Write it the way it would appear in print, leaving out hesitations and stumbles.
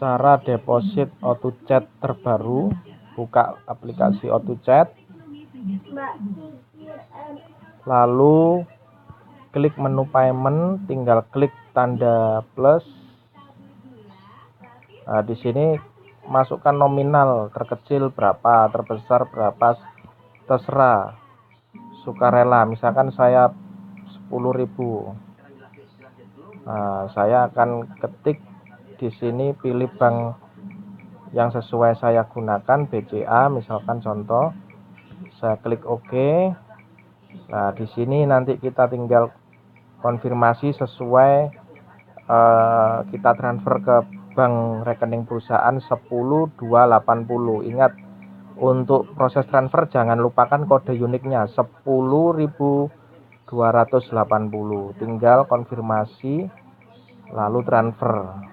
Cara deposit AutoChat terbaru, buka aplikasi AutoChat, lalu klik menu payment, tinggal klik tanda plus. Nah, di sini masukkan nominal, terkecil berapa, terbesar berapa, terserah, sukarela. Misalkan saya 10.000. Nah, saya akan ketik di sini, pilih bank yang sesuai saya gunakan, BCA misalkan contoh. Saya klik OK. Nah, di sini nanti kita tinggal konfirmasi sesuai kita transfer ke bank rekening perusahaan 10.280. Ingat, untuk proses transfer jangan lupakan kode uniknya 10.280. Tinggal konfirmasi lalu transfer.